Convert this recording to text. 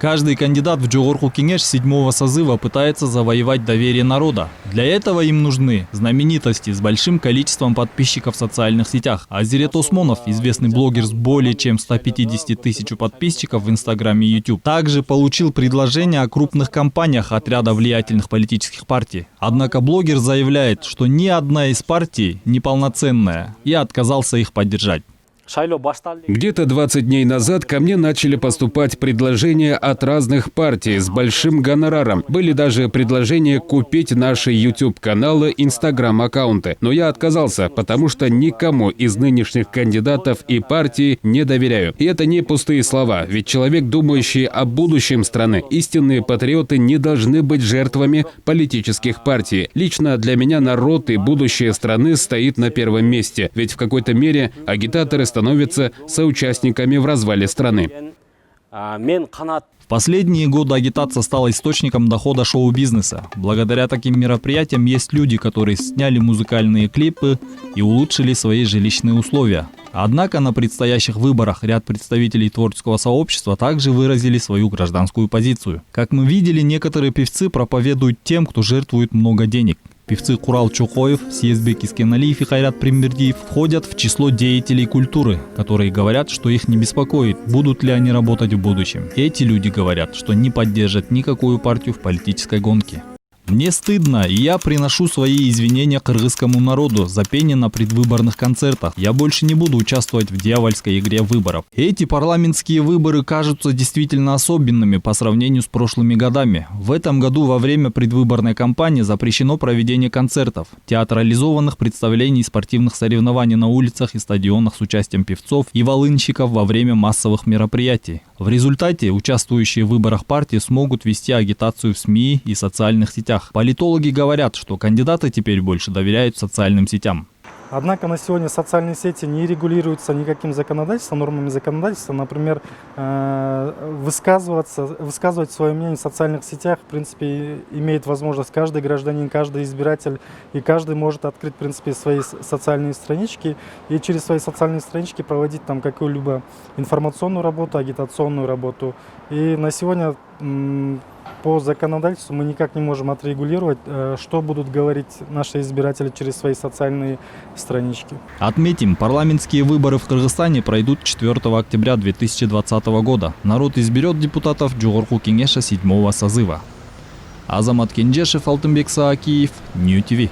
Каждый кандидат в Жогорку Кеңеш 7-го созыва пытается завоевать доверие народа. Для этого им нужны знаменитости с большим количеством подписчиков в социальных сетях. Азирет Осмонов, известный блогер с более чем 150 тысяч подписчиков в Инстаграме и YouTube, также получил предложение о крупных кампаниях от ряда влиятельных политических партий. Однако блогер заявляет, что ни одна из партий неполноценная, и отказался их поддержать. Где-то 20 дней назад ко мне начали поступать предложения от разных партий с большим гонораром. Были даже предложения купить наши YouTube-каналы, Instagram-аккаунты. Но я отказался, потому что никому из нынешних кандидатов и партий не доверяю. И это не пустые слова, ведь человек, думающий о будущем страны, истинные патриоты не должны быть жертвами политических партий. Лично для меня народ и будущее страны стоит на первом месте, ведь в какой-то мере агитаторы становятся соучастниками в развале страны. В последние годы агитация стала источником дохода шоу-бизнеса. Благодаря таким мероприятиям есть люди, которые сняли музыкальные клипы и улучшили свои жилищные условия. Однако на предстоящих выборах ряд представителей творческого сообщества также выразили свою гражданскую позицию. Как мы видели, некоторые певцы проповедуют тем, кто жертвует много денег. Певцы Курал Чокоев, Съездбек Искеналиев и Хайрат Примбердиев входят в число деятелей культуры, которые говорят, что их не беспокоит, будут ли они работать в будущем. Эти люди говорят, что не поддержат никакую партию в политической гонке. Мне стыдно, и я приношу свои извинения кыргызскому народу за пение на предвыборных концертах. Я больше не буду участвовать в дьявольской игре выборов. Эти парламентские выборы кажутся действительно особенными по сравнению с прошлыми годами. В этом году во время предвыборной кампании запрещено проведение концертов, театрализованных представлений и спортивных соревнований на улицах и стадионах с участием певцов и волынщиков во время массовых мероприятий. В результате участвующие в выборах партии смогут вести агитацию в СМИ и социальных сетях. Политологи говорят, что кандидаты теперь больше доверяют социальным сетям. Однако на сегодня социальные сети не регулируются никаким законодательством, нормами законодательства. Например, высказывать свое мнение в социальных сетях, в принципе, имеет возможность каждый гражданин, каждый избиратель, и каждый может открыть, в принципе, свои социальные странички и через свои социальные странички проводить там какую-либо информационную работу, агитационную работу. И на сегодня по законодательству мы никак не можем отрегулировать, что будут говорить наши избиратели через свои социальные странички. Отметим, парламентские выборы в Кыргызстане пройдут 4 октября 2020 года. Народ изберет депутатов Жогорку Кеңеша 7-го созыва. Азамат Кенжешев, Алтынбек Саакиев, Нью ТВ.